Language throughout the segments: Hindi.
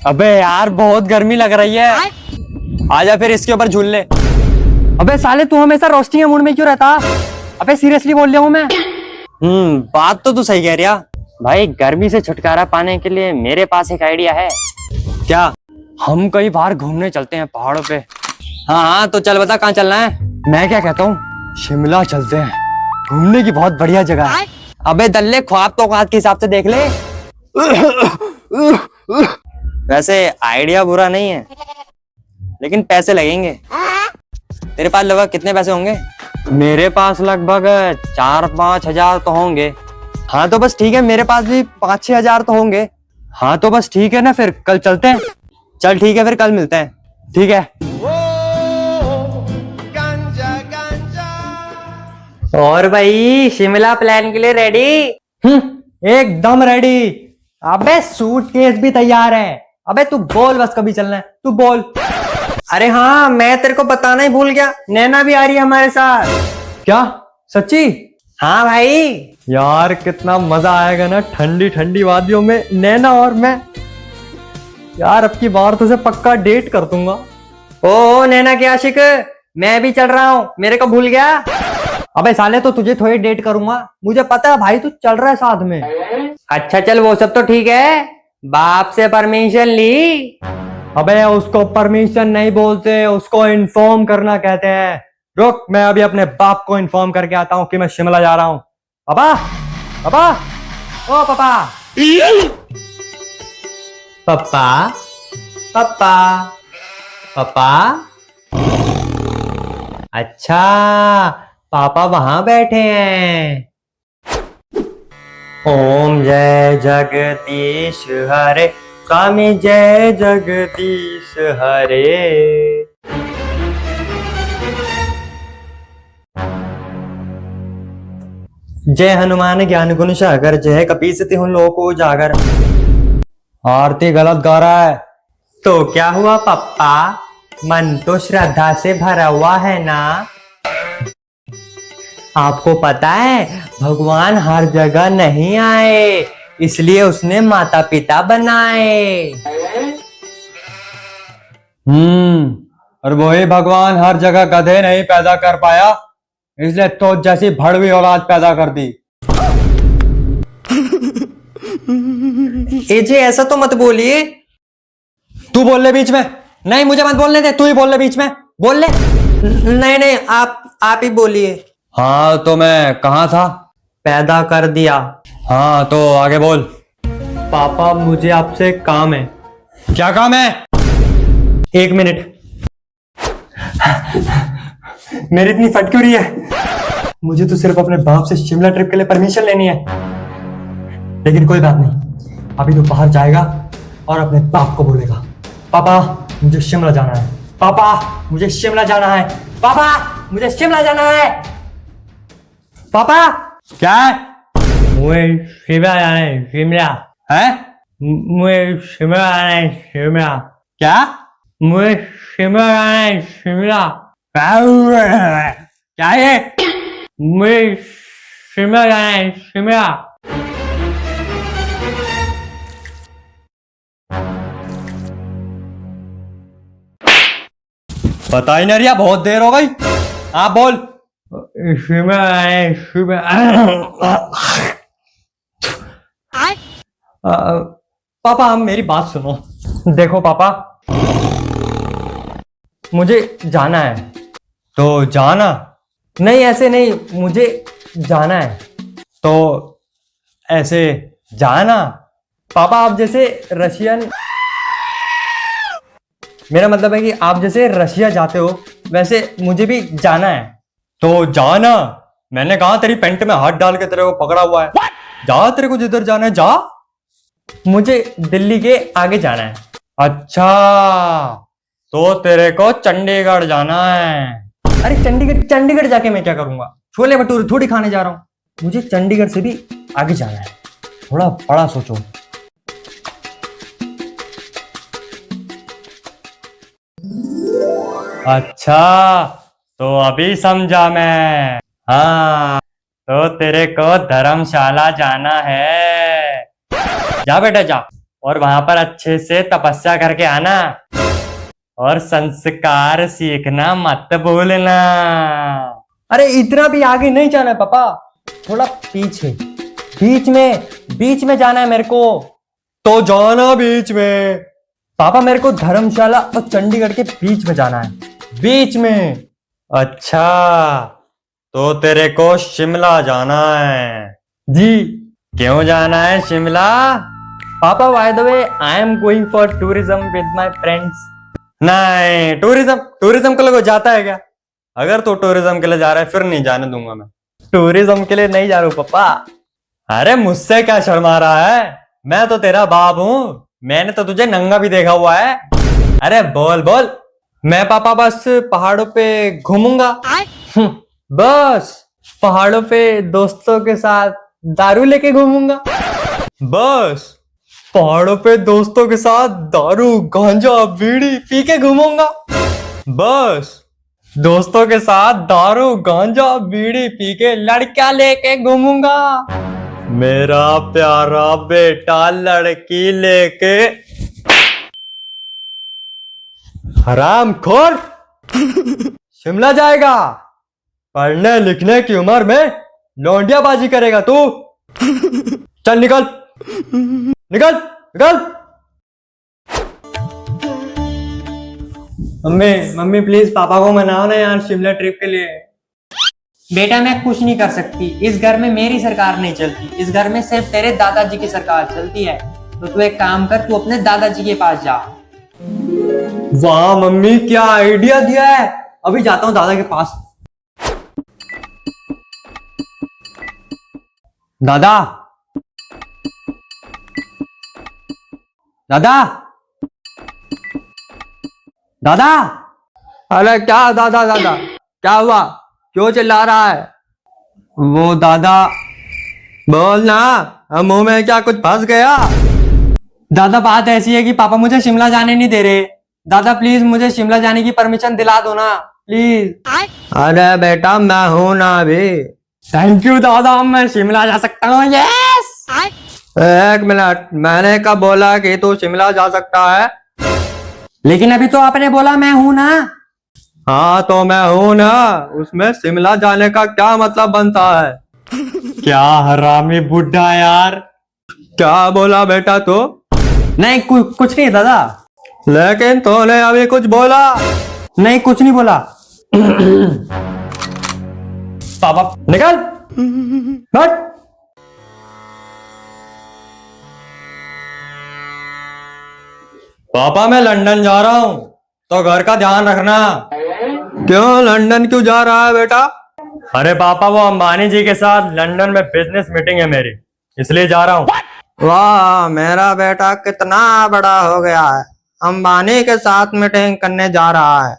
अबे यार बहुत गर्मी लग रही है। आजा फिर इसके ऊपर झूल ले। अबे साले तू हमेशा रोस्टिंग के मूड में क्यों रहता? अबे सीरियसली बोल रहा हूँ मैं। बात तो तू सही कह रहा भाई। गर्मी से छुटकारा पाने के लिए मेरे पास एक आइडिया है। क्या? हम कई बार घूमने चलते हैं पहाड़ों पे। हाँ हाँ तो चल बता कहाँ चलना है। मैं क्या कहता हूँ, शिमला चलते हैं, घूमने की बहुत बढ़िया जगह है। अबे दल्ले ख्वाब तो औकात के हिसाब से देख ले। वैसे आइडिया बुरा नहीं है लेकिन पैसे लगेंगे। तेरे पास लगभग कितने पैसे होंगे? मेरे पास लगभग 4-5 हजार तो होंगे। हाँ तो बस ठीक है, मेरे पास भी 5-6 हजार तो होंगे। हाँ तो बस ठीक है ना, फिर कल चलते हैं। चल ठीक है फिर कल मिलते हैं। ठीक है। और भाई शिमला प्लान के लिए रेडी? एकदम रेडी। अबे सूटकेस भी तैयार है। अबे तू बोल बस कभी चलना है, तू बोल। अरे हाँ मैं तेरे को बताना ही भूल गया, नैना भी आ रही है हमारे साथ। क्या सच्ची? हाँ भाई। यार कितना मजा आएगा ना ठंडी ठंडी वादियों में, नैना और मैं। यार अब की बार तुझे पक्का डेट कर दूंगा। ओ नैना के आशिक, मैं भी चल रहा हूँ, मेरे को भूल गया? अबे साले तो तुझे थोड़ी डेट करूंगा, मुझे पता है भाई तू चल रहा है साथ में। अच्छा चल वो सब तो ठीक है, बाप से परमिशन ली? अबे उसको परमिशन नहीं बोलते, उसको इन्फॉर्म करना कहते हैं। रुक मैं अभी अपने बाप को इन्फॉर्म करके आता हूँ कि मैं शिमला जा रहा हूँ। पापा, पापा, ओ पापा, पापा, पापा, पापा। अच्छा पापा वहां बैठे हैं। ओम जय जगदीश हरे, स्वामी जय जगदीश हरे। जय हनुमान ज्ञान गुण सागर, जय कपीस तिहुँ लोक उजागर। आरती गलत गा रहा है। तो क्या हुआ पप्पा, मन तो श्रद्धा से भरा हुआ है ना? आपको पता है भगवान हर जगह नहीं आए, इसलिए उसने माता पिता बनाए। और वही भगवान हर जगह गधे नहीं पैदा कर पाया, इसलिए तो जैसी भड़वी औलाद पैदा कर दी। जी ऐसा तो मत बोलिए। तू बोल ले बीच में। नहीं मुझे मत बोलने दे, तू ही बोल ले बीच में, बोल ले। नहीं नहीं आप ही बोलिए। हाँ तो मैं कहाँ था? पैदा कर दिया। हाँ तो आगे बोल। पापा मुझे आपसे काम है। क्या काम है? 1 मिनट। मेरी इतनी फट क्यों रही है? मुझे तो सिर्फ अपने बाप से शिमला ट्रिप के लिए परमिशन लेनी है। लेकिन कोई बात नहीं, अभी तो बाहर जाएगा और अपने बाप को बोलेगा, पापा मुझे शिमला जाना है, पापा मुझे शिमला जाना है, पापा मुझे शिमला जाना है। पापा क्या है? मुझे शिमला जाना है, शिमला है? मुझे शिमला जाना है, शिमला। क्या? मुझे शिमला जाना है, शिमला। क्या है? मुझे शिमला जाना है, शिमला। बता ही नहीं रिया, बहुत देर हो गई। हाँ बोल। पापा मेरी बात सुनो। देखो पापा मुझे जाना है। तो जाना? नहीं ऐसे नहीं, मुझे जाना है तो ऐसे जाना। पापा आप जैसे रशियन, मेरा मतलब है कि आप जैसे रशिया जाते हो वैसे मुझे भी जाना है। तो जाना? मैंने कहा तेरी पेंट में हाथ डाल के तेरे को पकड़ा हुआ है। जा तेरे को जिधर जाना है जा। मुझे दिल्ली के आगे जाना है। अच्छा तो तेरे को चंडीगढ़ जाना है। अरे चंडीगढ़ जाके मैं क्या करूंगा? छोले भटूरे थोड़ी खाने जा रहा हूं, मुझे चंडीगढ़ से भी आगे जाना है। थोड़ा बड़ा सोचो। अच्छा तो अभी समझा मैं। हाँ तो तेरे को धर्मशाला जाना है। जा बेटा जा, और वहां पर अच्छे से तपस्या करके आना और संस्कार सीखना मत भूलना। अरे इतना भी आगे नहीं जाना है पापा, थोड़ा पीछे, बीच में जाना है मेरे को। तो जाना बीच में। पापा मेरे को धर्मशाला और चंडीगढ़ के बीच में जाना है, बीच में। अच्छा, तो तेरे को शिमला जाना है? जी। क्यों जाना है शिमला? पापा by the way I am going for tourism with my friends. नहीं, टूरिज्म के लिए जाता है क्या? अगर तू टूरिज्म के लिए जा रहा है फिर नहीं जाने दूंगा मैं। टूरिज्म के लिए नहीं जा रहा हूँ पापा। अरे मुझसे क्या शर्मा रहा है? मैं तो तेरा बाप हूँ, मैंने तो तुझे नंगा भी देखा हुआ है। अरे बोल बोल। मैं पापा बस पहाड़ों पे घूमूंगा। बस पहाड़ों पे दोस्तों के साथ दारू लेके घूमूंगा। बस पहाड़ों पे दोस्तों के साथ दारू गांजा बीड़ी पी के घूमूंगा। बस दोस्तों के साथ दारू गांजा बीड़ी पी के लड़कियां लेके घूमूंगा। मेरा प्यारा बेटा लड़की लेके। हरामखोर, शिमला जाएगा? पढ़ने लिखने की उम्र में लौंडियाबाजी करेगा तू? चल निकल निकल निकल। मम्मी प्लीज पापा को मनाओ ना यार शिमला ट्रिप के लिए। बेटा मैं कुछ नहीं कर सकती, इस घर में मेरी सरकार नहीं चलती, इस घर में सिर्फ तेरे दादाजी की सरकार चलती है। तो तू एक काम कर, तू अपने दादाजी के पास जा। वाह मम्मी क्या आइडिया दिया है, अभी जाता हूँ दादा के पास। दादा दादा दादा। अरे क्या दादा दादा, क्या हुआ? क्यों चिल्ला रहा है? वो दादा। बोल ना, मुंह में क्या कुछ फंस गया? दादा बात ऐसी है कि पापा मुझे शिमला जाने नहीं दे रहे। दादा प्लीज मुझे शिमला जाने की परमिशन दिला दो ना प्लीज। अरे बेटा मैं हूं ना अभी। थैंक यू दादा, मैं शिमला जा सकता हूँ। यस। एक मिनट, मैंने कब बोला कि तू शिमला जा सकता है? लेकिन अभी तो आपने बोला मैं हूं ना। हाँ तो मैं हूं ना, उसमें शिमला जाने का क्या मतलब बनता है? क्या हरामी बुड्ढा यार। क्या बोला बेटा तू? नहीं कुछ नहीं दादा। लेकिन तूने अभी कुछ बोला। नहीं कुछ नहीं बोला। पापा निकल हट। पापा मैं लंदन जा रहा हूँ, तो घर का ध्यान रखना। क्यों लंदन क्यों जा रहा है बेटा? अरे पापा वो अंबानी जी के साथ लंदन में बिजनेस मीटिंग है मेरी, इसलिए जा रहा हूँ। वाह मेरा बेटा कितना बड़ा हो गया है, अंबानी के साथ मीटिंग करने जा रहा है।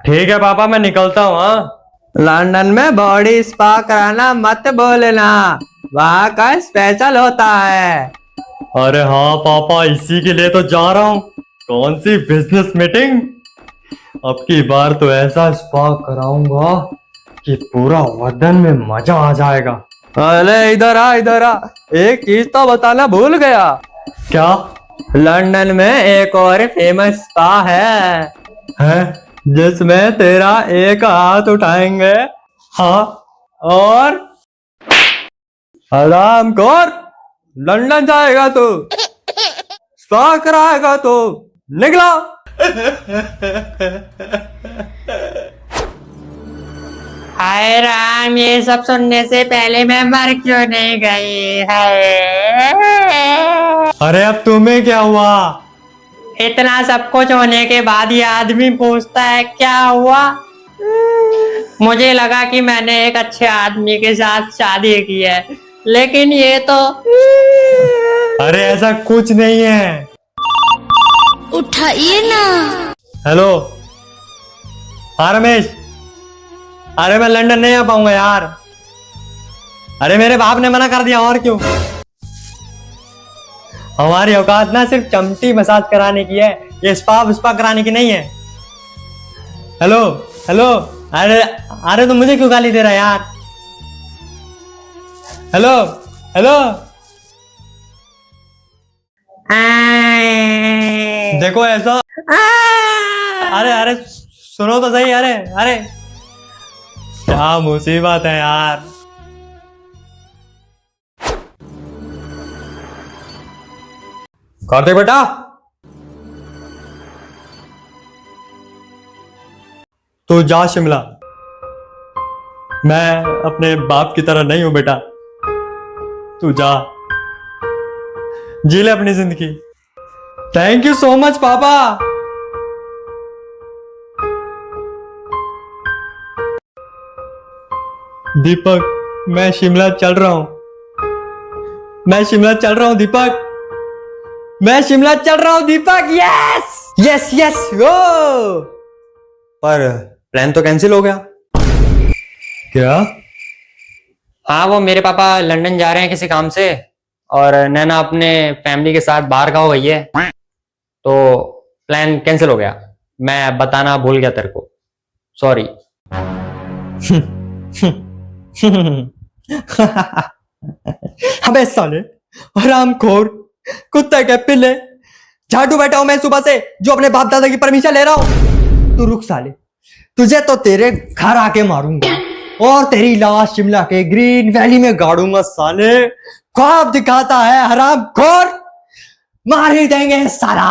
ठीक है पापा मैं निकलता हूँ। हाँ लंदन में बॉडी स्पा कराना मत बोलना, वहाँ का स्पेशल होता है। अरे हाँ पापा इसी के लिए तो जा रहा हूँ। कौन सी बिजनेस मीटिंग? अब की बार तो ऐसा स्पा कराऊंगा कि पूरा बदन में मजा आ जाएगा। अरे इधर आ, एक चीज तो बताना भूल गया। क्या? लंदन में एक और फेमस स्पा है जिसमें तेरा एक हाथ उठाएंगे। हाँ और हरामखोर, लंदन जाएगा तो स्पा कराएगा तो निकला। हाय राम, ये सब सुनने से पहले मैं मर क्यों नहीं गई है? अरे अब तुम्हें क्या हुआ? इतना सब कुछ होने के बाद ये आदमी पूछता है क्या हुआ? मुझे लगा कि मैंने एक अच्छे आदमी के साथ शादी की है, लेकिन ये तो। अरे ऐसा कुछ नहीं है। उठाइए ना। हेलो हाँ रमेश, अरे मैं लंदन नहीं आ पाऊंगा यार। अरे मेरे बाप ने मना कर दिया, और क्यों? हमारी औकात ना सिर्फ चमटी मसाज कराने की है, ये स्पा कराने की नहीं है। हेलो हेलो, अरे तुम मुझे क्यों गाली दे रहा है यार? हेलो हेलो, देखो ऐसा। अरे अरे सुनो तो सही। अरे अरे क्या मुसीबत है यार। कार्तिक बेटा, तू जा शिमला। मैं अपने बाप की तरह नहीं हूं बेटा। तू जा, जी ले अपनी जिंदगी। थैंक यू सो मच पापा। दीपक, मैं शिमला चल रहा हूं। मैं शिमला चल रहा हूं दीपक। मैं शिमला चल रहा हूं दीपक। यस यस यस ओ। पर प्लान तो कैंसिल हो गया। क्या? हाँ, वो मेरे पापा लंदन जा रहे हैं किसी काम से, और नैना अपने फैमिली के साथ बाहर का हो गई है, तो प्लान कैंसिल हो गया। मैं बताना भूल गया तेरे को, सॉरी। अबे साले हरामखोर, कुत्ते के पिल्ले, झाड़ू बैठा हूं मैं सुबह से जो अपने बाप दादा की परमिशन ले रहा हूं। तू रुक साले, तुझे तो तेरे घर आके मारूंगा और तेरी लाश शिमला के ग्रीन वैली में गाड़ूंगा साले। ख्वाब दिखाता है हरामखोर, मार ही देंगे साला।